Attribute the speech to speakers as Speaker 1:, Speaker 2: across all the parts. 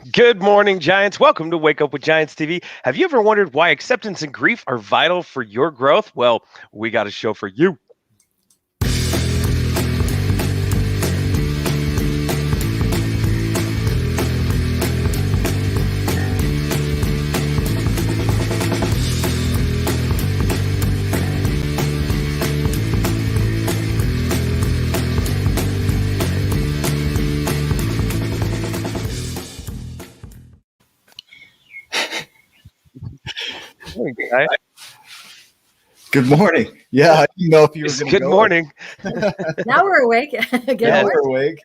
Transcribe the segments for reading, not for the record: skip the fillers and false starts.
Speaker 1: Good morning, Giants. Welcome to Wake Up with Giants TV. Have you ever wondered why acceptance and grief are vital for your growth? Well, we got a show for you. Morning, guy.
Speaker 2: Good morning. Yeah, I didn't know if you were going to
Speaker 1: Good
Speaker 2: go.
Speaker 1: morning.
Speaker 3: Now we're awake. Good
Speaker 2: Now
Speaker 3: morning.
Speaker 2: we're awake.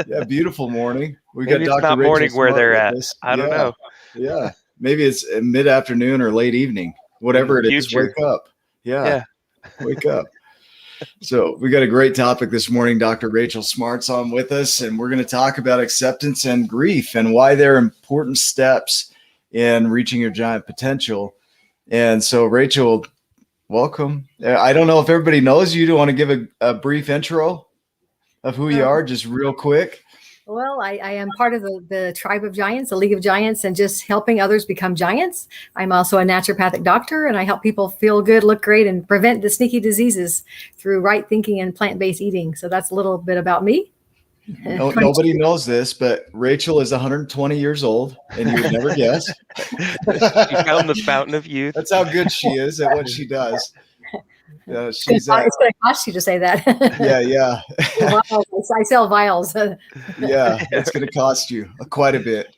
Speaker 2: Yeah, beautiful morning. We
Speaker 1: Maybe
Speaker 2: got
Speaker 1: it's
Speaker 2: Dr.
Speaker 1: not
Speaker 2: Rachel
Speaker 1: morning where
Speaker 2: Smart
Speaker 1: they're
Speaker 2: with
Speaker 1: at.
Speaker 2: us.
Speaker 1: I don't know.
Speaker 2: Yeah, maybe it's mid-afternoon or late evening. Whatever it is,
Speaker 1: future.
Speaker 2: wake up.
Speaker 1: Yeah.
Speaker 2: Wake up. So we got a great topic this morning. Dr. Rachel Smart's on with us, and we're going to talk about acceptance and grief and why they're important steps in reaching your giant potential. And so, Rachel, welcome. I don't know if everybody knows you. Do you want to give a brief intro of who you are, just real quick?
Speaker 3: Well, I am part of the tribe of giants, the League of Giants, and just helping others become giants. I'm also a naturopathic doctor, and I help people feel good, look great, and prevent the sneaky diseases through right thinking and plant-based eating. So that's a little bit about me.
Speaker 2: Nobody knows this, but Rachel is 120 years old, and you would never guess.
Speaker 1: She found the fountain of youth.
Speaker 2: That's how good she is at what she does.
Speaker 3: It's going to cost you to say that.
Speaker 2: Yeah.
Speaker 3: Vials. I sell vials.
Speaker 2: Yeah, it's going to cost you quite a bit.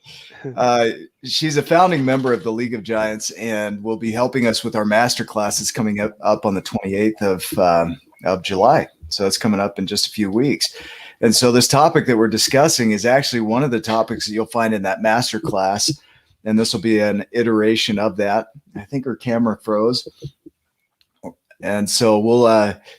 Speaker 2: She's a founding member of the League of Giants and will be helping us with our master classes coming up on the 28th of July. So it's coming up in just a few weeks. And so this topic that we're discussing is actually one of the topics that you'll find in that master class. And this will be an iteration of that. I think her camera froze. And so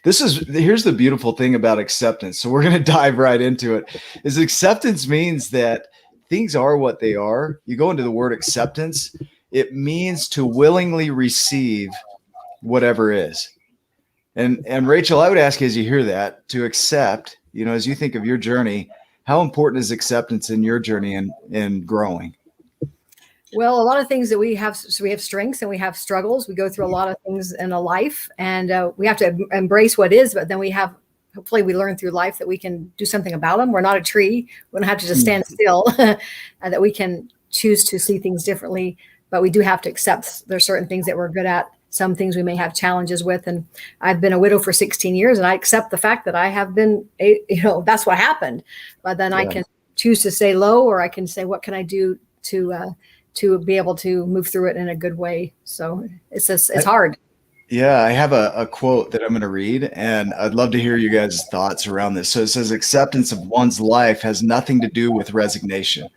Speaker 2: here's the beautiful thing about acceptance. So we're going to dive right into it. Is acceptance means that things are what they are. You go into the word acceptance, it means to willingly receive whatever is. And Rachel, I would ask you, as you hear that, to accept, as you think of your journey, how important is acceptance in your journey in growing?
Speaker 3: Well, a lot of things that we have, so we have strengths and we have struggles. We go through a lot of things in a life, and we have to embrace what is, but then hopefully we learn through life that we can do something about them. We're not a tree. We don't have to just stand still, and that we can choose to see things differently, but we do have to accept there's certain things that we're good at. Some things we may have challenges with. And I've been a widow for 16 years, and I accept the fact that I have been, that's what happened. But then I can choose to stay low, or I can say, what can I do to be able to move through it in a good way. So it's hard.
Speaker 2: Yeah, I have a quote that I'm going to read, and I'd love to hear you guys' thoughts around this. So it says, acceptance of one's life has nothing to do with resignation.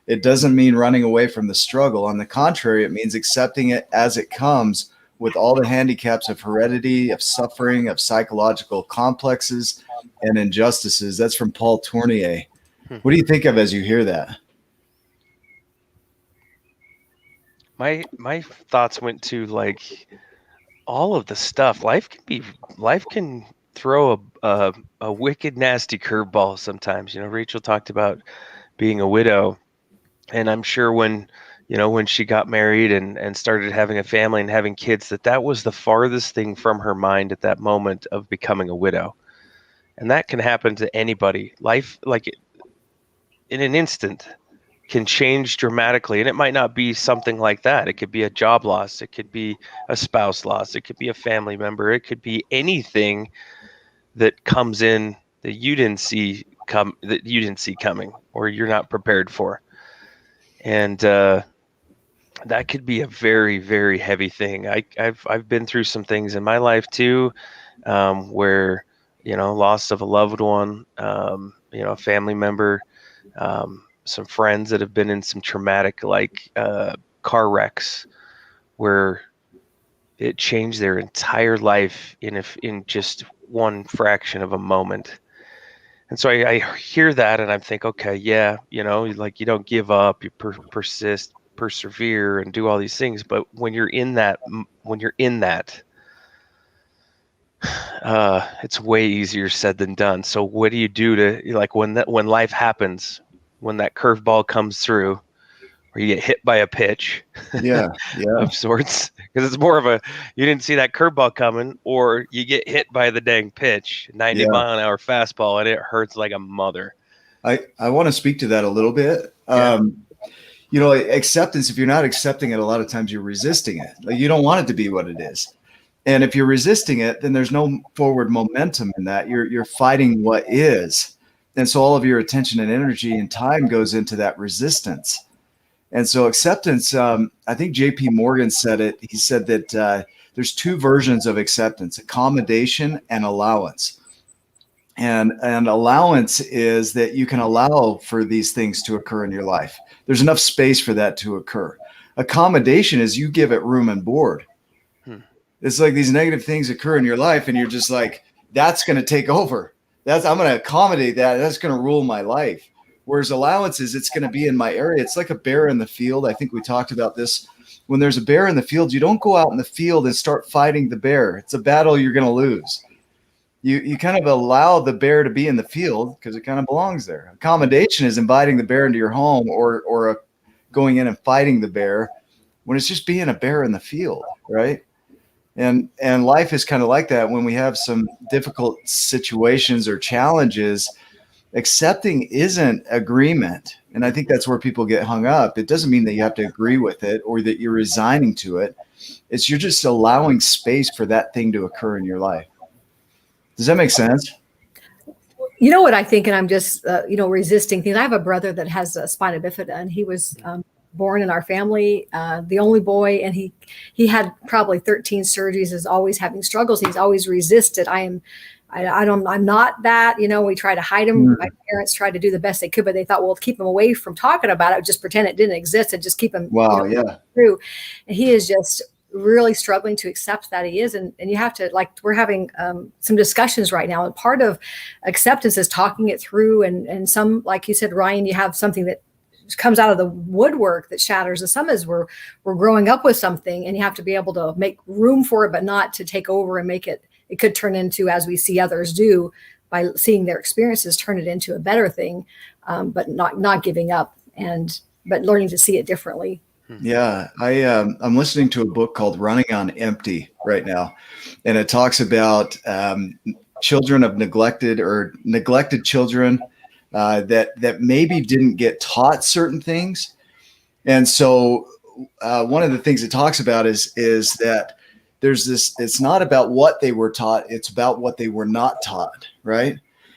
Speaker 2: It doesn't mean running away from the struggle. On the contrary, it means accepting it as it comes, with all the handicaps of heredity, of suffering, of psychological complexes and injustices. That's from Paul Tournier. What do you think of as you hear that?
Speaker 1: My thoughts went to like all of the stuff. Life can throw a wicked, nasty curveball sometimes. Rachel talked about being a widow, and I'm sure when she got married and started having a family and having kids, that was the farthest thing from her mind at that moment of becoming a widow. And that can happen to anybody. Life, in an instant, can change dramatically. And it might not be something like that. It could be a job loss. It could be a spouse loss. It could be a family member. It could be anything that comes in that you didn't see coming, or you're not prepared for. And that could be a very, very heavy thing. I've been through some things in my life too, where loss of a loved one, a family member, some friends that have been in some traumatic car wrecks, where it changed their entire life in just one fraction of a moment. And so I hear that and I think, okay, yeah, you don't give up, you persist, persevere, and do all these things. But when you're in that, it's way easier said than done. So what do you do to when life happens, when that curveball comes through? where you get hit by a pitch
Speaker 2: Yeah. Yeah.
Speaker 1: of sorts, because it's more of a, you didn't see that curveball coming, or you get hit by the dang pitch, 90
Speaker 2: Yeah.
Speaker 1: mile an hour fastball, and it hurts like a mother.
Speaker 2: I want to speak to that a little bit.
Speaker 1: Yeah.
Speaker 2: You know, acceptance, if you're not accepting it, a lot of times you're resisting it. Like, you don't want it to be what it is. And if you're resisting it, then there's no forward momentum in that. You're fighting what is. And so all of your attention and energy and time goes into that resistance. And so acceptance, I think JP Morgan said it. He said that there's two versions of acceptance: accommodation and allowance. And allowance is that you can allow for these things to occur in your life. There's enough space for that to occur. Accommodation is you give it room and board. It's like these negative things occur in your life, and you're just like, that's going to take over. I'm going to accommodate that. That's going to rule my life. Whereas allowance is, it's going to be in my area. It's like a bear in the field. I think we talked about this. When there's a bear in the field, you don't go out in the field and start fighting the bear. It's a battle you're going to lose. You kind of allow the bear to be in the field because it kind of belongs there. Accommodation is inviting the bear into your home, or going in and fighting the bear when it's just being a bear in the field, right? And life is kind of like that. When we have some difficult situations or challenges, accepting isn't agreement. And I think that's where people get hung up. It doesn't mean that you have to agree with it or that you're resigning to it. It's you're just allowing space for that thing to occur in your life. Does that make sense?
Speaker 3: You know what I think, and I'm just, resisting things. I have a brother that has a spina bifida, and he was born in our family, the only boy, and he had probably 13 surgeries, is always having struggles. He's always resisted. I'm not that, we try to hide him. My parents tried to do the best they could, but they thought, well, keep him away from talking about it, just pretend it didn't exist and just keep him through. And he is just really struggling to accept that he is. And you have to, like, we're having some discussions right now. And part of acceptance is talking it through. And some, like you said, Ryan, you have something that comes out of the woodwork that shatters. And some is we're growing up with something, and you have to be able to make room for it, but not to take over and make it could turn into, as we see others do by seeing their experiences, turn it into a better thing, but not giving up, but learning to see it differently.
Speaker 2: Yeah, I'm listening to a book called Running on Empty right now, and it talks about children of neglected children that maybe didn't get taught certain things. And so one of the things it talks about is that there's this, it's not about what they were taught, it's about what they were not taught, right?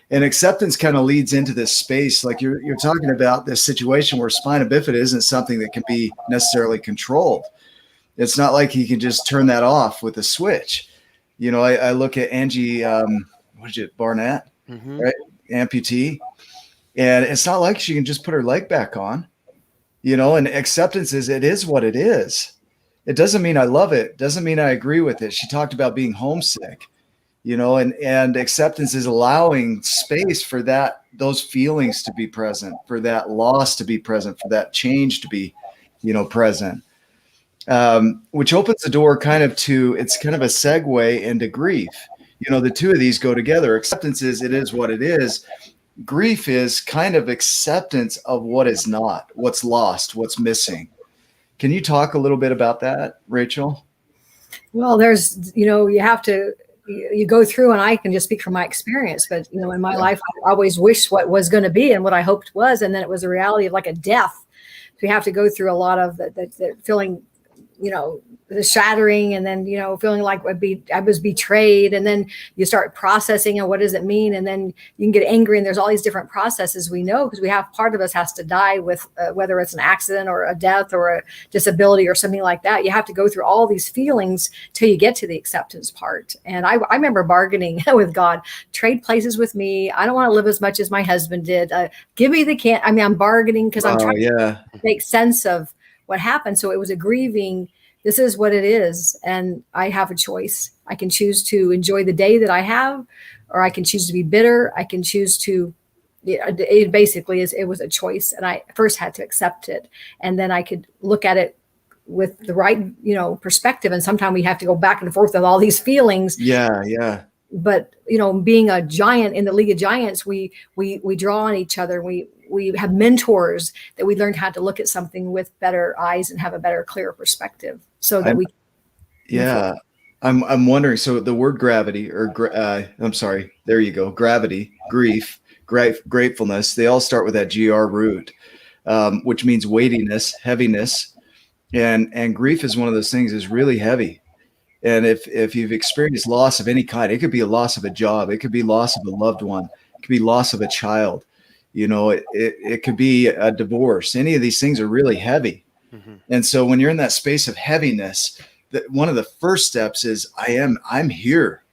Speaker 2: And acceptance kind of leads into this space. Like you're talking about this situation where spina bifida isn't something that can be necessarily controlled. It's not like you can just turn that off with a switch. I look at Angie, Barnett, right? Amputee. And it's not like she can just put her leg back on, and acceptance is, it is what it is. It doesn't mean I love it. Doesn't mean I agree with it. She talked about being homesick, and acceptance is allowing space for those feelings to be present, for that loss to be present, for that change to be, present, which opens the door it's kind of a segue into grief. The two of these go together. Acceptance is, it is what it is. Grief is kind of acceptance of what is not, what's lost, what's missing. Can you talk a little bit about that, Rachel?
Speaker 3: Well, there's, you have to, you go through, and I can just speak from my experience, but, in my life, I always wished what was going to be and what I hoped was, and then it was a reality of like a death. So you have to go through a lot of the feeling, the shattering, and then, feeling like I was betrayed. And then you start processing, and what does it mean? And then you can get angry, and there's all these different processes we know, because we have, part of us has to die with whether it's an accident or a death or a disability or something like that. You have to go through all these feelings till you get to the acceptance part. And I remember bargaining with God, trade places with me. I don't want to live as much as my husband did. Give me the I'm bargaining because I'm trying to make sense of what happened. So it was a grieving. This is what it is. And I have a choice. I can choose to enjoy the day that I have, or I can choose to be bitter. I can choose to, it basically it was a choice. And I first had to accept it. And then I could look at it with the right, perspective. And sometimes we have to go back and forth with all these feelings.
Speaker 2: Yeah. But,
Speaker 3: being a giant in the League of Giants, we draw on each other. we have mentors that we learned how to look at something with better eyes and have a better, clearer perspective, so that we.
Speaker 2: Yeah, I'm wondering. So the word gravity, or I'm sorry, there you go. Gravity, grief, gratefulness. They all start with that gr root, which means weightiness, heaviness, and grief is one of those things is really heavy. And if you've experienced loss of any kind, it could be a loss of a job, it could be loss of a loved one, it could be loss of a child. It could be a divorce. Any of these things are really heavy.
Speaker 1: Mm-hmm.
Speaker 2: And so when you're in that space of heaviness, that one of the first steps is I'm here,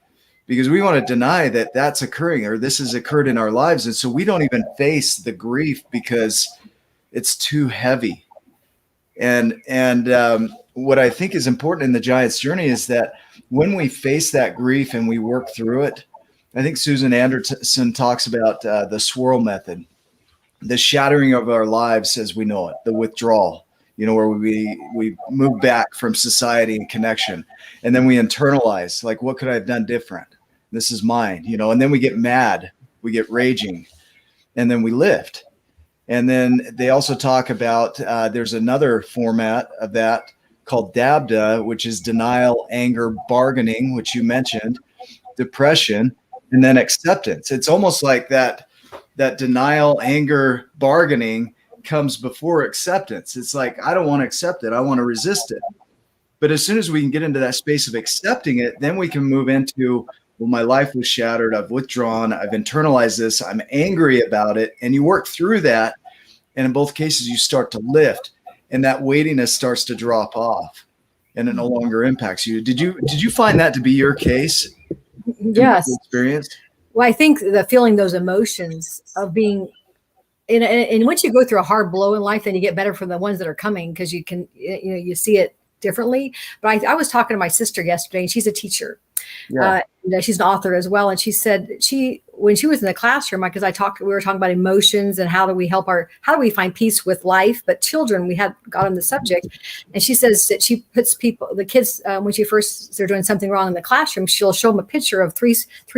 Speaker 2: because we want to deny that that's occurring or this has occurred in our lives. And so we don't even face the grief because it's too heavy. And what I think is important in the Giant's journey is that when we face that grief and we work through it, I think Susan Anderson talks about the swirl method, the shattering of our lives as we know it, the withdrawal, where we move back from society and connection. And then we internalize, like, what could I have done different? This is mine, and then we get mad, we get raging, and then we lift. And then they also talk about there's another format of that called DABDA, which is denial, anger, bargaining, which you mentioned, depression, and then acceptance. It's almost like that denial, anger, bargaining comes before acceptance. It's like, I don't want to accept it. I want to resist it. But as soon as we can get into that space of accepting it, then we can move into, well, my life was shattered. I've withdrawn. I've internalized this. I'm angry about it. And you work through that. And in both cases, you start to lift, and that weightiness starts to drop off, and it no longer impacts you. Did you find that to be your case?
Speaker 3: Yes.
Speaker 2: Experience?
Speaker 3: Well, I think that feeling those emotions of being and once you go through a hard blow in life, then you get better for the ones that are coming, because you can, you see it differently. But I was talking to my sister yesterday, and she's a teacher.
Speaker 2: Yeah.
Speaker 3: She's an author as well. And she said when she was in the classroom, because we were talking about emotions and how do we find peace with life, but children, we had got on the subject. And she says that she puts the kids, when they're doing something wrong in the classroom, she'll show them a picture of three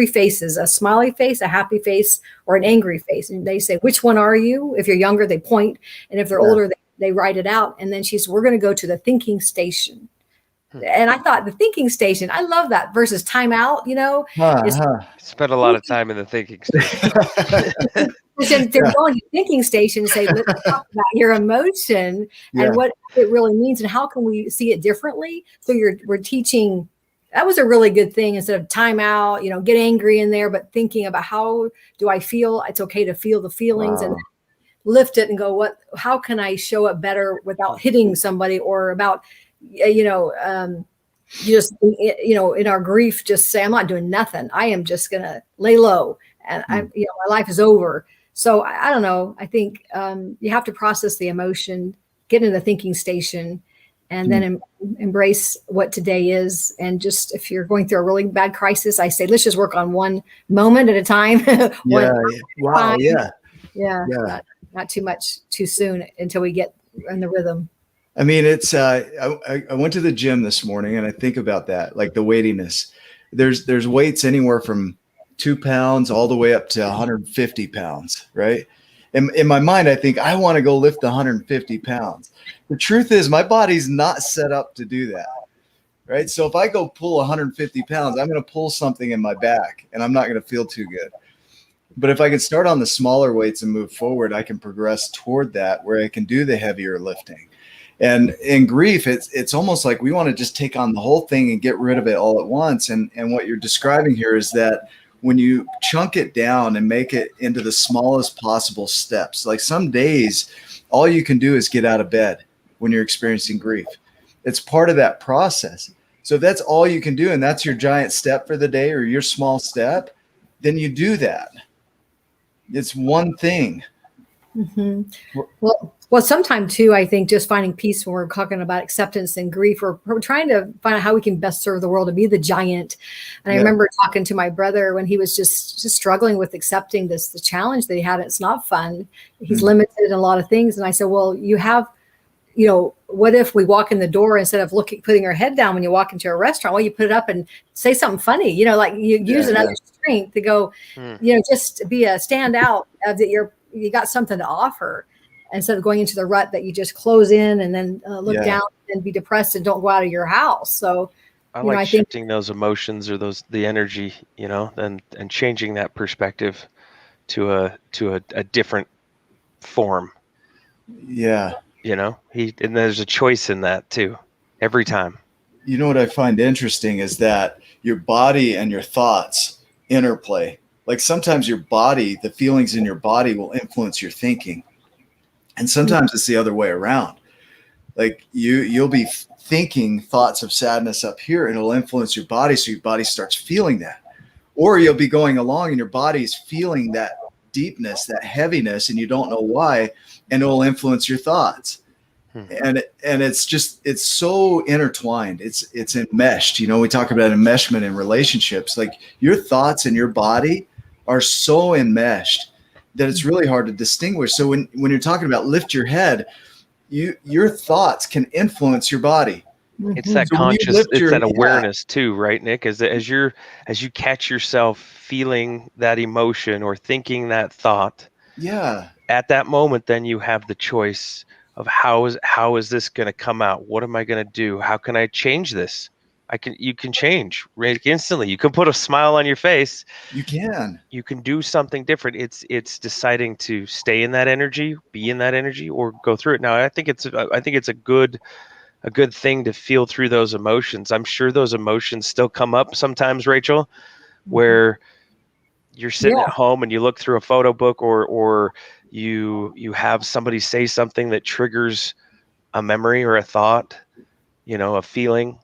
Speaker 3: faces, a smiley face, a happy face, or an angry face. And they say, which one are you? If you're younger, they point. And if they're older, they write it out. And then she says, we're going to go to the thinking station. And I thought, the thinking station, I love that, versus timeout,
Speaker 1: Spent a lot of time in the thinking station.
Speaker 3: They're going to the thinking station and say, let's talk about your emotion and what it really means and how can we see it differently. So we're teaching. That was a really good thing, instead of timeout, get angry in there, but thinking about, how do I feel? It's okay to feel the feelings and lift it and go, how can I show up better without hitting somebody, or about, just, in our grief, just say, I'm not doing nothing. I am just going to lay low, and my life is over. So I don't know. I think you have to process the emotion, get in the thinking station, and then embrace what today is. And just, if you're going through a really bad crisis, I say, let's just work on one moment at a time. Not too much too soon, until we get in the rhythm.
Speaker 2: I mean, it's I went to the gym this morning, and I think about that, like the weightiness. There's weights anywhere from 2 pounds all the way up to 150 pounds, right? In my mind, I think I want to go lift 150 pounds. The truth is, my body's not set up to do that, right? So if I go pull 150 pounds, I'm going to pull something in my back, and I'm not going to feel too good. But if I can start on the smaller weights and move forward, I can progress toward that, where I can do the heavier lifting. And in grief, it's almost like we want to just take on the whole thing and get rid of it all at once. And what you're describing here is that when you chunk it down and make it into the smallest possible steps, like some days, all you can do is get out of bed when you're experiencing grief. It's part of that process. So if that's all you can do, and that's your giant step for the day, or your small step, then you do that. It's one thing.
Speaker 3: Mm-hmm. Well, sometimes too, I think just finding peace when we're talking about acceptance and grief, we're trying to find out how we can best serve the world and be the giant. And I remember talking to my brother when he was just struggling with accepting the challenge that he had. It's not fun. He's limited in a lot of things. And I said, well, you have, what if we walk in the door, instead of putting our head down when you walk into a restaurant, well, you put it up and say something funny, like you use another strength to go, just be a standout of that you got something to offer instead of going into the rut that you just close in and then look down and be depressed and don't go out of your house. So,
Speaker 1: I
Speaker 3: you know,
Speaker 1: like
Speaker 3: I think,
Speaker 1: shifting those emotions or the energy, and changing that perspective to a different form.
Speaker 2: Yeah.
Speaker 1: And there's a choice in that too, every time.
Speaker 2: You know what I find interesting is that your body and your thoughts interplay. Like sometimes your body, the feelings in your body will influence your thinking. And sometimes it's the other way around. Like you'll be thinking thoughts of sadness up here and it'll influence your body. So your body starts feeling that. Or you'll be going along and your body's feeling that deepness, that heaviness, and you don't know why, and it will influence your thoughts. And it's so intertwined. It's enmeshed. We talk about enmeshment in relationships. Like your thoughts and your body are so enmeshed that it's really hard to distinguish. So when you're talking about lift your head, your thoughts can influence your body.
Speaker 1: It's that
Speaker 2: So
Speaker 1: conscious, it's that awareness too, right, Nick? As you catch yourself feeling that emotion or thinking that thought, at that moment, then you have the choice of how is this going to come out? What am I going to do? How can I change this? You can change right instantly. You can put a smile on your face.
Speaker 2: You can
Speaker 1: do something different. It's deciding to stay in that energy, be in that energy, or go through it. Now, I think it's a good thing to feel through those emotions. I'm sure those emotions still come up sometimes, Rachel, where you're sitting at home and you look through a photo book or you have somebody say something that triggers a memory or a thought, a feeling.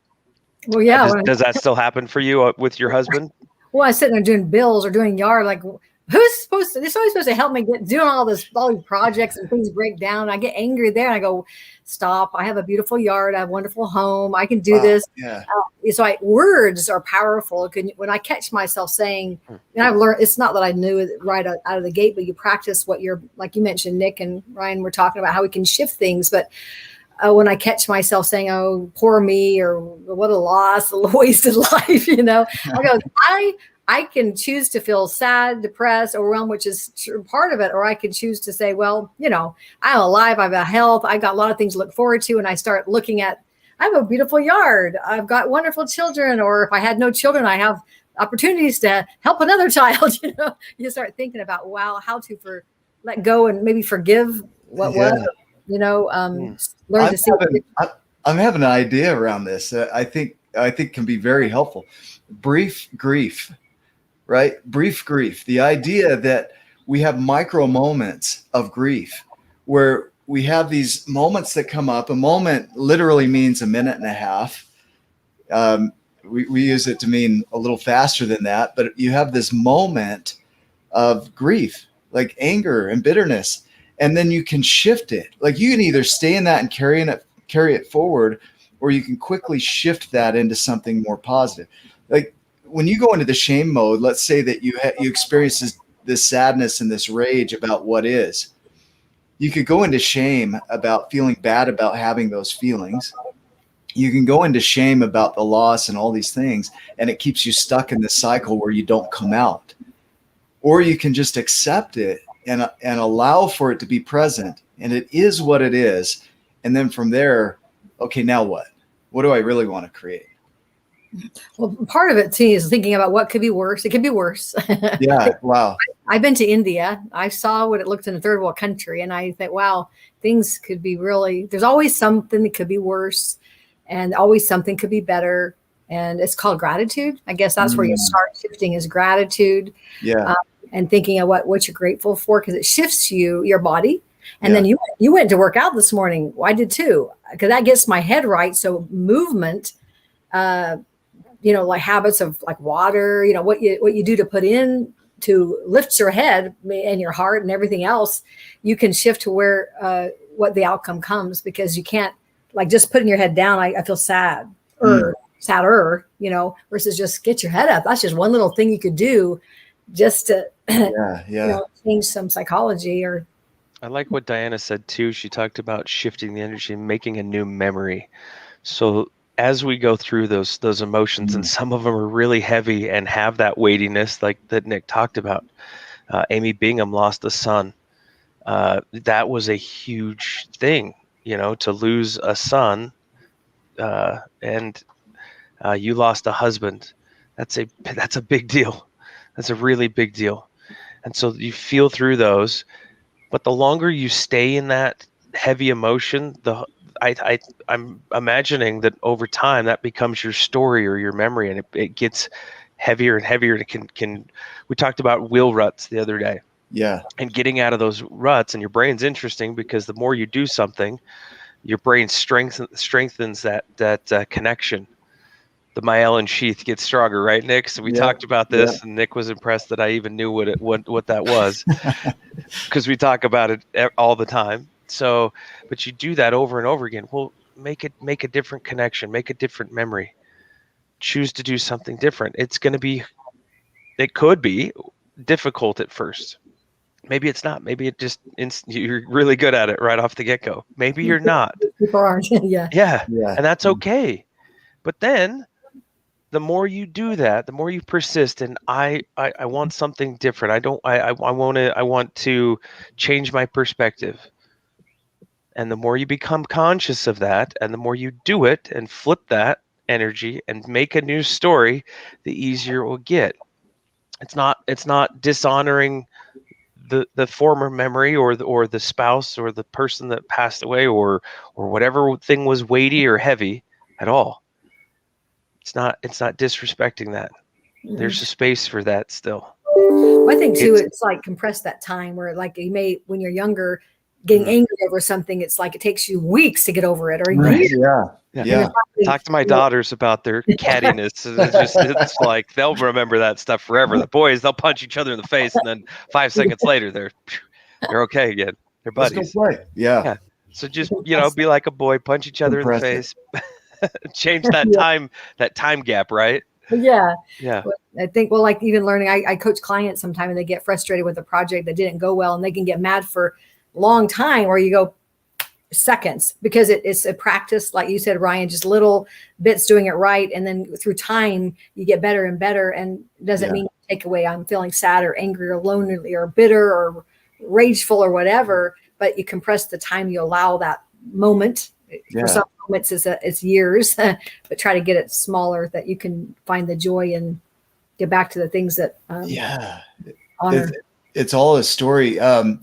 Speaker 3: Well, yeah.
Speaker 1: Does that still happen for you with your husband?
Speaker 3: Well, I was sitting there doing bills or doing yard, like who's supposed to, this always supposed to help me doing all these projects and things break down. I get angry there and I go, stop. I have a beautiful yard. I have a wonderful home. I can do this.
Speaker 2: Yeah.
Speaker 3: So words are powerful. When I catch myself saying, and I've learned, it's not that I knew it right out of the gate, but you practice what you're, like you mentioned, Nick and Ryan were talking about how we can shift things. But when I catch myself saying, oh, poor me, or what a loss, a wasted life, I go, I can choose to feel sad, depressed, overwhelmed, which is part of it. Or I can choose to say, well, I'm alive. I have health. I got a lot of things to look forward to. And I start looking at, I have a beautiful yard. I've got wonderful children. Or if I had no children, I have opportunities to help another child. You start thinking about, wow, how to let go and maybe forgive what was. Learn to see.
Speaker 2: I'm having an idea around this. I think can be very helpful. Brief grief, right? Brief grief. The idea that we have micro moments of grief where we have these moments that come up. A moment literally means a minute and a half. We use it to mean a little faster than that, but you have this moment of grief, like anger and bitterness. And then you can shift it. Like you can either stay in that and carry it forward, or you can quickly shift that into something more positive. Like when you go into the shame mode, let's say that you experience this sadness and this rage about what is. You could go into shame about feeling bad about having those feelings. You can go into shame about the loss and all these things, and it keeps you stuck in this cycle where you don't come out. Or you can just accept it and allow for it to be present, and it is what it is. And then from there, okay, now what? What do I really want to create?
Speaker 3: Well, part of it too is thinking about what could be worse. It could be worse.
Speaker 2: Yeah. Wow.
Speaker 3: I've been to India. I saw what it looked in a third world country, and I think, wow, things could be really. There's always something that could be worse, and always something could be better. And it's called gratitude. I guess that's where you start shifting is gratitude.
Speaker 2: Yeah.
Speaker 3: And thinking of what you're grateful for, because it shifts your body. And then you went to work out this morning. Well, I did too, because that gets my head right. So movement, like habits of like water, what you do to put in to lift your head and your heart and everything else, you can shift to where what the outcome comes, because you can't like just putting your head down. I feel sad or sadder, versus just get your head up. That's just one little thing you could do just to change some psychology. Or
Speaker 1: I like what Diana said too. She talked about shifting the energy and making a new memory. So as we go through those emotions, and some of them are really heavy and have that weightiness, like that Nick talked about. Amy Bingham lost a son That was a huge thing, to lose a son, and you lost a husband. That's a big deal. That's a really big deal. And so you feel through those, but the longer you stay in that heavy emotion, I'm imagining that over time that becomes your story or your memory, and it gets heavier and heavier. And it can. We talked about wheel ruts the other day.
Speaker 2: Yeah.
Speaker 1: And getting out of those ruts, and your brain's interesting because the more you do something, your brain strengthens that connection. The myelin sheath gets stronger, right, Nick? So we
Speaker 2: Yeah.
Speaker 1: talked about this, and Nick was impressed that I even knew what that was, because we talk about it all the time. So, but you do that over and over again. Well, make a different connection, make a different memory. Choose to do something different. It could be difficult at first. Maybe it's not. Maybe you're really good at it right off the get-go. Maybe you're not.
Speaker 3: People aren't. Yeah.
Speaker 1: Yeah,
Speaker 2: Yeah.
Speaker 1: and that's okay. But then the more you do that, the more you persist, and I want something different. I want to change my perspective. And the more you become conscious of that, and the more you do it and flip that energy and make a new story, the easier it will get. It's not dishonoring the former memory, or the spouse, or the person that passed away, or whatever thing was weighty or heavy at all. It's not disrespecting that. There's a space for that still.
Speaker 3: Well, I think too, it's like compress that time where, like, when you're younger, getting angry over something, it's like it takes you weeks to get over it, or years.
Speaker 2: Yeah.
Speaker 1: Talk to my daughters about their cattiness. It's like they'll remember that stuff forever. The boys, they'll punch each other in the face, and then 5 seconds later, they're okay again. They're buddies.
Speaker 2: Let's go play. Yeah.
Speaker 1: So just be like a boy, punch each other in the face, change that time gap, right?
Speaker 3: Yeah.
Speaker 1: Yeah.
Speaker 3: I think, well, like even learning, I coach clients sometimes, and they get frustrated with a project that didn't go well, and they can get mad for a long time, where you go seconds, because it's a practice, like you said, Ryan, just little bits doing it right. And then through time, you get better and better. And it doesn't mean you take away, I'm feeling sad or angry or lonely or bitter or rageful or whatever, but you compress the time, you allow that moment. For some moments it's years, but try to get it smaller, that you can find the joy and get back to the things that honor.
Speaker 2: It's all a story.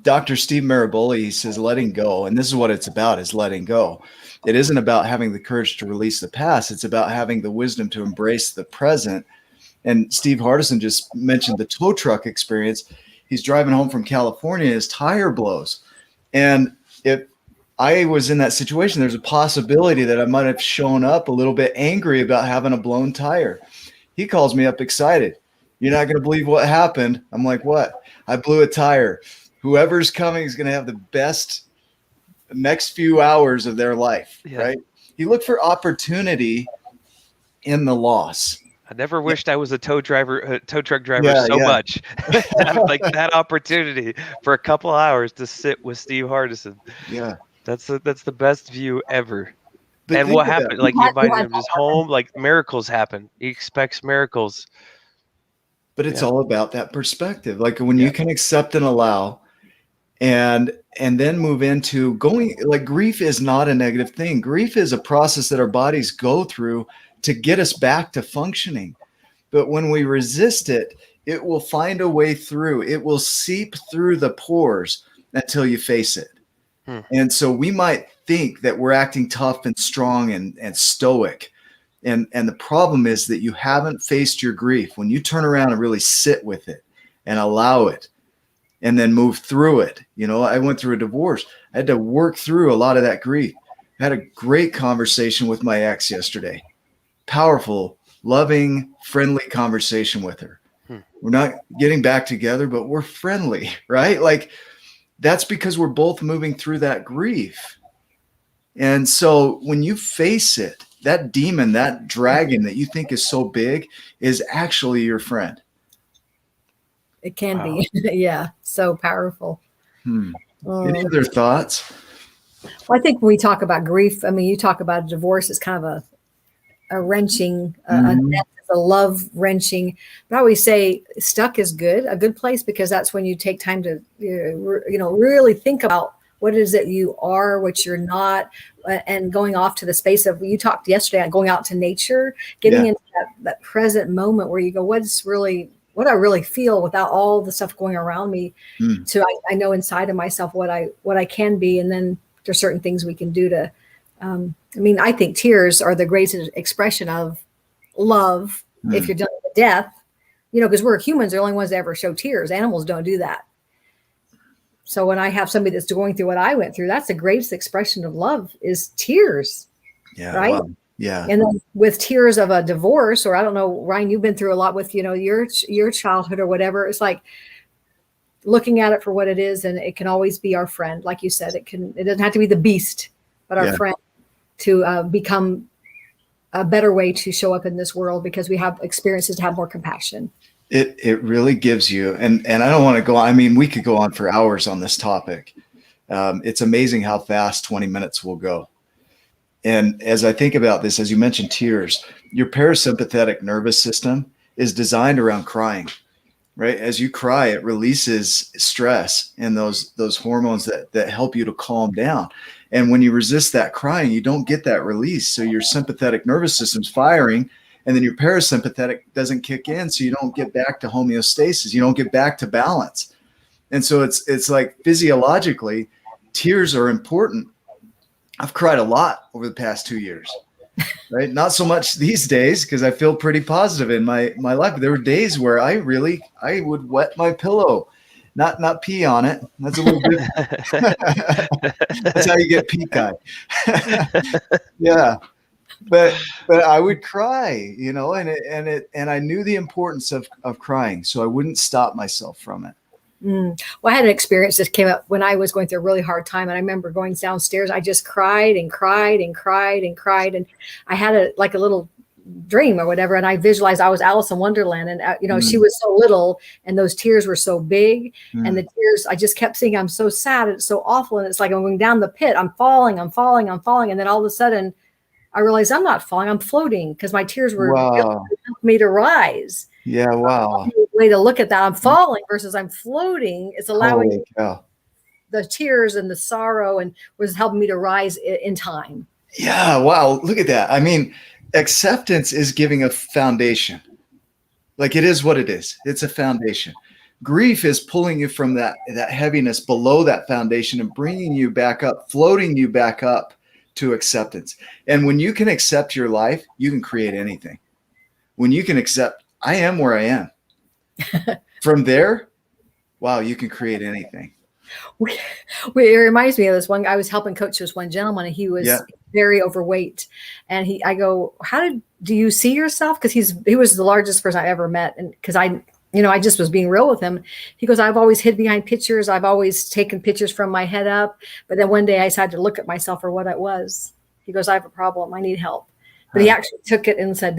Speaker 2: Dr. Steve Maraboli says letting go, and this is what it's about, is letting go. It isn't about having the courage to release the past. It's about having the wisdom to embrace the present. And Steve Hardison just mentioned the tow truck experience. He's driving home from California, his tire blows. And if I was in that situation, there's a possibility that I might have shown up a little bit angry about having a blown tire. He calls me up excited. You're not going to believe what happened. I'm like, what? I blew a tire. Whoever's coming is going to have the best next few hours of their life, right? He looked for opportunity in the loss.
Speaker 1: I never wished I was a tow truck driver so much. Like that opportunity for a couple hours to sit with Steve Hardison.
Speaker 2: Yeah.
Speaker 1: That's the best view ever.
Speaker 2: But
Speaker 1: and what happened? Like, he invited him just home. Like, miracles happen. He expects miracles.
Speaker 2: But it's all about that perspective. Like when you can accept and allow, and then move into going, like, grief is not a negative thing. Grief is a process that our bodies go through to get us back to functioning. But when we resist it, it will find a way through. It will seep through the pores until you face it. And so we might think that we're acting tough and strong and stoic. And the problem is that you haven't faced your grief. When you turn around and really sit with it and allow it and then move through it. I went through a divorce. I had to work through a lot of that grief. I had a great conversation with my ex yesterday. Powerful, loving, friendly conversation with her. We're not getting back together, but we're friendly, right? Like, that's because we're both moving through that grief. And so when you face it, that demon, that dragon that you think is so big is actually your friend.
Speaker 3: It can be. Yeah. So powerful.
Speaker 2: Any other thoughts?
Speaker 3: Well, I think when we talk about grief, I mean, you talk about a divorce, it's kind of a wrenching, a death the love wrenching. But I always say stuck is good, a good place, because that's when you take time to, really think about what it is that you are, what you're not, and going off to the space of, you talked yesterday on going out to nature, getting into that present moment where you go, what I really feel without all the stuff going around me. So I know inside of myself what I can be. And then there's certain things we can do to, I think tears are the greatest expression of love. If you're dealing with death, because we're humans, they're the only ones that ever show tears. Animals don't do that. So when I have somebody that's going through what I went through, that's the greatest expression of love is tears.
Speaker 2: Yeah.
Speaker 3: Right.
Speaker 2: Wow. Yeah.
Speaker 3: And then with tears of a divorce, or I don't know, Ryan, you've been through a lot with, your childhood or whatever. It's like looking at it for what it is. And it can always be our friend. Like you said, it doesn't have to be the beast, but our friend to become a better way to show up in this world, because we have experiences to have more compassion.
Speaker 2: It really gives you, and I don't want to go on. I mean, we could go on for hours on this topic. It's amazing how fast 20 minutes will go. And as I think about this, as you mentioned, tears, your parasympathetic nervous system is designed around crying, right? As you cry, it releases stress and those hormones that help you to calm down. And when you resist that crying, you don't get that release. So your sympathetic nervous system's firing, and then your parasympathetic doesn't kick in. So you don't get back to homeostasis. You don't get back to balance. And so it's like physiologically, tears are important. I've cried a lot over the past 2 years, right? Not so much these days, because I feel pretty positive in my life. But there were days where I would wet my pillow, not pee on it. That's a little different. That's how you get pee eye. Yeah. But I would cry, and I knew the importance of crying, so I wouldn't stop myself from it.
Speaker 3: Well, I had an experience that came up when I was going through a really hard time. And I remember going downstairs, I just cried and cried and cried and cried. And I had a little dream or whatever. And I visualized I was Alice in Wonderland, and, she was so little and those tears were so big. And the tears, I just kept saying, I'm so sad. It's so awful. And it's like I'm going down the pit. I'm falling. And then all of a sudden I realized I'm not falling. I'm floating, because my tears were helping me to rise.
Speaker 2: Yeah. Wow.
Speaker 3: Way to look at that. I'm falling versus I'm floating. It's allowing the tears and the sorrow, and was helping me to rise in time.
Speaker 2: Yeah. Wow. Look at that. I mean, acceptance is giving a foundation. Like, it is what it is. It's a foundation. Grief is pulling you from that heaviness below that foundation and bringing you back up, floating you back up to acceptance. And when you can accept your life, you can create anything. When you can accept, I am where I am. From there, wow, you can create anything.
Speaker 3: It reminds me of this one. I was helping coach this one gentleman, and he was very overweight. And I go, do you see yourself? Because he was the largest person I ever met. And because I just was being real with him. He goes, I've always hid behind pictures. I've always taken pictures from my head up. But then one day I decided to look at myself for what it was. He goes, I have a problem. I need help. But he actually took it and said,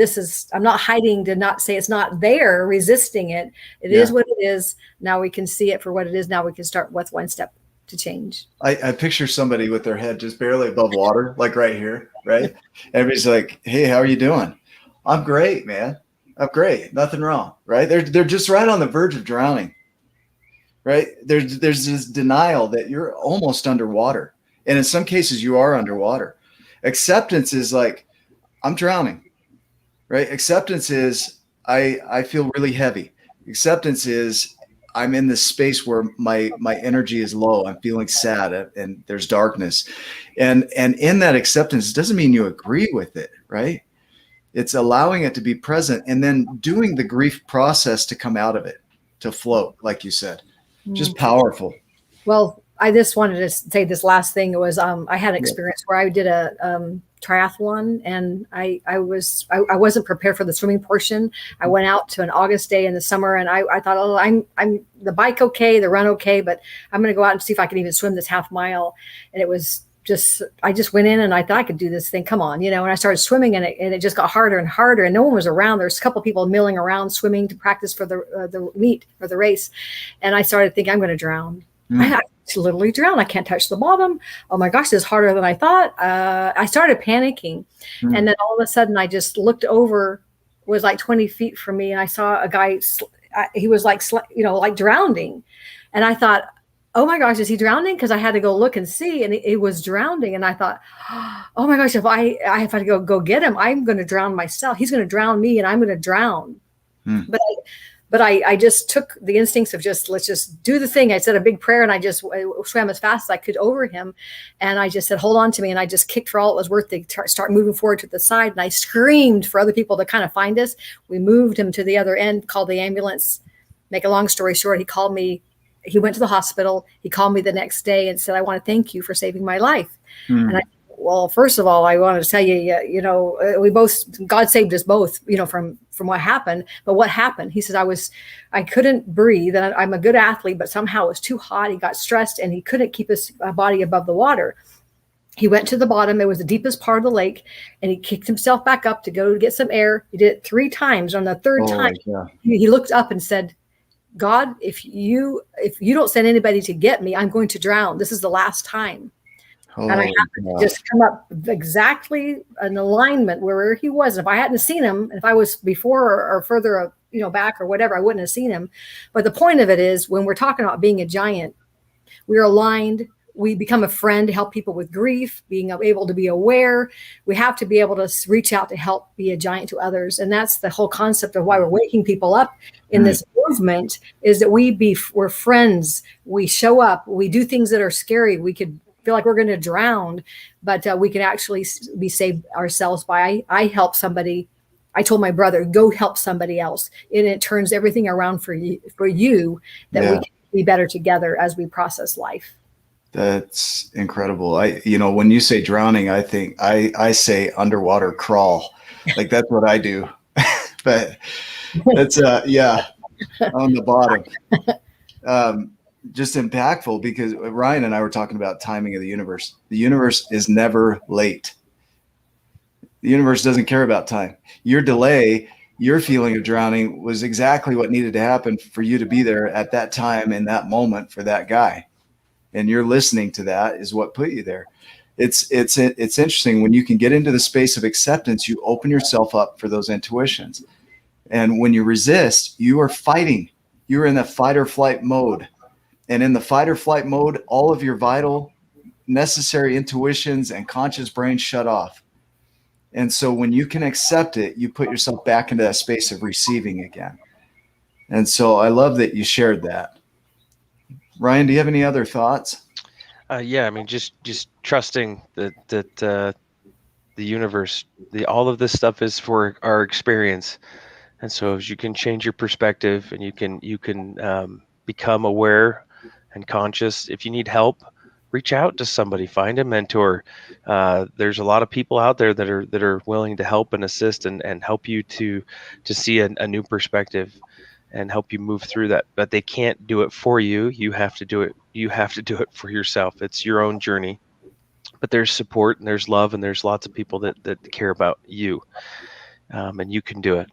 Speaker 3: I'm not hiding, to not say it's not there, resisting it. It is what it is. Now we can see it for what it is. Now we can start with one step to change.
Speaker 2: I picture somebody with their head just barely above water, like right here, right? Everybody's like, hey, how are you doing? I'm great, man. I'm great. Nothing wrong, right? They're just right on the verge of drowning, right? There's this denial that you're almost underwater. And in some cases, you are underwater. Acceptance is like, I'm drowning, right? Acceptance is I feel really heavy. Acceptance is I'm in this space where my energy is low. I'm feeling sad and there's darkness. And in that acceptance, it doesn't mean you agree with it, right? It's allowing it to be present and then doing the grief process to come out of it, to float, like you said. Just powerful.
Speaker 3: Well, I just wanted to say this last thing. It was I had an experience where I did a triathlon, and I wasn't prepared for the swimming portion. I went out to an August day in the summer, and I thought, oh, I'm the bike okay, the run okay, but I'm going to go out and see if I can even swim this half mile. And it was I just went in and I thought I could do this thing. Come on, and I started swimming, and it just got harder and harder, and no one was around. There's a couple of people milling around swimming to practice for the meet or the race, and I started thinking I'm going to drown. I literally drown. I can't touch the bottom. Oh my gosh, this is harder than I thought. I started panicking. And then all of a sudden I just looked over was like 20 feet from me, and I saw a guy. He was like, like drowning, and I thought, oh my gosh, is he drowning? Because I had to go look and see, and he was drowning. And I thought, oh my gosh, if I have to go get him, I'm going to drown myself. He's going to drown me, and I'm going to drown. But I just took the instincts of let's just do the thing. I said a big prayer, and I swam as fast as I could over him. And I just said, hold on to me. And I just kicked for all it was worth to start moving forward to the side. And I screamed for other people to kind of find us. We moved him to the other end, called the ambulance. Make a long story short, he called me. He went to the hospital. He called me the next day and said, I want to thank you for saving my life. And well, first of all, I wanted to tell you, God saved us both, from what happened. But what happened? He said, I couldn't breathe, and I'm a good athlete, but somehow it was too hot. He got stressed, and he couldn't keep his body above the water. He went to the bottom. It was the deepest part of the lake, and he kicked himself back up to go get some air. He did it 3 times. On the third time, he looked up and said, God, if you don't send anybody to get me, I'm going to drown. This is the last time. And I happened to just come up exactly in alignment where he was. And if I hadn't seen him, if I was before or further, back or whatever, I wouldn't have seen him. But the point of it is, when we're talking about being a giant, we're aligned. We become a friend to help people with grief, being able to be aware. We have to be able to reach out to help be a giant to others. And that's the whole concept of why we're waking people up in this movement, is that we're friends. We show up. We do things that are scary. We could feel like we're going to drown, but we can actually be saved ourselves by, I help somebody. I told my brother, go help somebody else. And it turns everything around for you that we can be better together as we process life.
Speaker 2: That's incredible. When you say drowning, I think I say underwater crawl. Like, that's what I do. But that's on the bottom. Just impactful, because Ryan and I were talking about timing of the universe. The universe is never late. The universe doesn't care about time. Your delay, your feeling of drowning, was exactly what needed to happen for you to be there at that time, in that moment, for that guy. And you're listening to that is what put you there. It's interesting when you can get into the space of acceptance, you open yourself up for those intuitions. And when you resist, you are fighting. You're in the fight or flight mode. And in the fight or flight mode, all of your vital, necessary intuitions and conscious brain shut off. And so when you can accept it, you put yourself back into that space of receiving again. And so I love that you shared that. Ryan, do you have any other thoughts?
Speaker 1: Yeah, I mean, just trusting that the universe, all of this stuff is for our experience. And so as you can change your perspective, and you can become aware and conscious. If you need help, reach out to somebody, find a mentor. There's a lot of people out there that are willing to help and assist and help you to see a new perspective and help you move through that. But they can't do it for you. You have to do it. You have to do it for yourself. It's your own journey. But there's support, and there's love, and there's lots of people that care about you. And you can do it.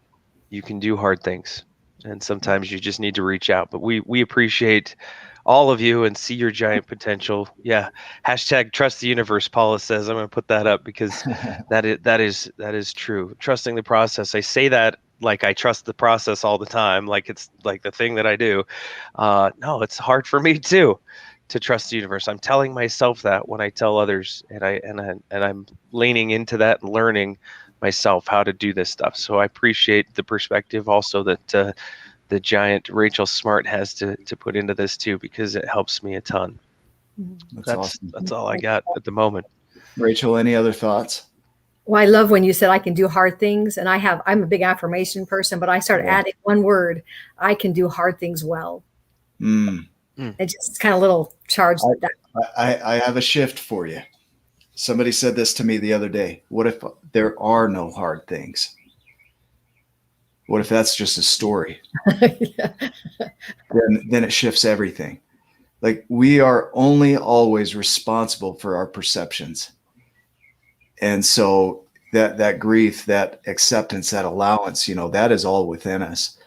Speaker 1: You can do hard things. And sometimes you just need to reach out. But we appreciate all of you and see your giant potential. Yeah. Hashtag trust the universe, Paula says. I'm going to put that up, because that is true. Trusting the process. I say that like I trust the process all the time, like it's like the thing that I do. No, it's hard for me too, to trust the universe. I'm telling myself that when I tell others, and I'm leaning into that and learning myself how to do this stuff. So I appreciate the perspective also that the giant Rachel Smart has to put into this too, because it helps me a ton. That's awesome. That's all I got at the moment.
Speaker 2: Rachel, any other thoughts?
Speaker 3: Well, I love when you said I can do hard things, and I'm a big affirmation person, but I started adding one word: I can do hard things well. It just kind of little charge.
Speaker 2: I have a shift for you. Somebody said this to me the other day. What if there are no hard things? What if that's just a story? Then it shifts everything. Like, we are only always responsible for our perceptions. And so that grief, that acceptance, that allowance, that is all within us.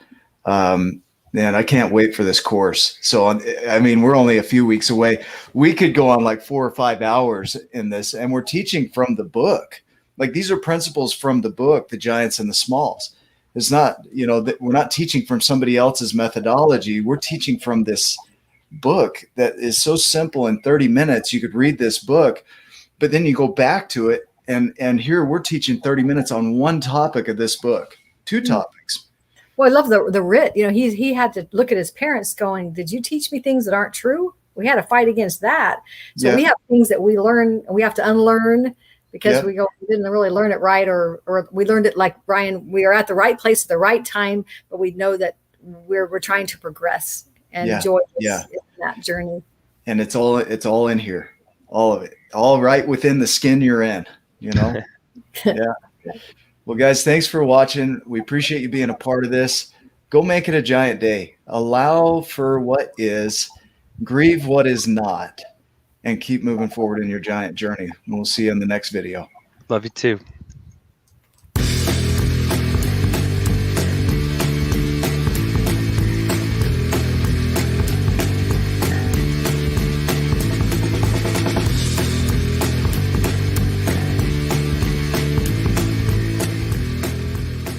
Speaker 2: And I can't wait for this course. So, we're only a few weeks away. We could go on like 4 or 5 hours in this, and we're teaching from the book. Like, these are principles from the book, The Giants and the Smalls. It's not, that we're not teaching from somebody else's methodology. We're teaching from this book that is so simple. In 30 minutes, you could read this book, but then you go back to it. And here we're teaching 30 minutes on one topic of this book, two topics.
Speaker 3: Well, I love the writ. He had to look at his parents going, did you teach me things that aren't true? We had to fight against that. So we have things that we learn and we have to unlearn because we didn't really learn it right, or we learned it like Brian, we are at the right place at the right time, but we know that we're trying to progress and enjoy that journey.
Speaker 2: And it's all in here, all of it, all right within the skin you're in, Yeah. Well, guys, thanks for watching. We appreciate you being a part of this. Go make it a giant day. Allow for what is, grieve what is not, and keep moving forward in your giant journey. And we'll see you in the next video.
Speaker 1: Love you too.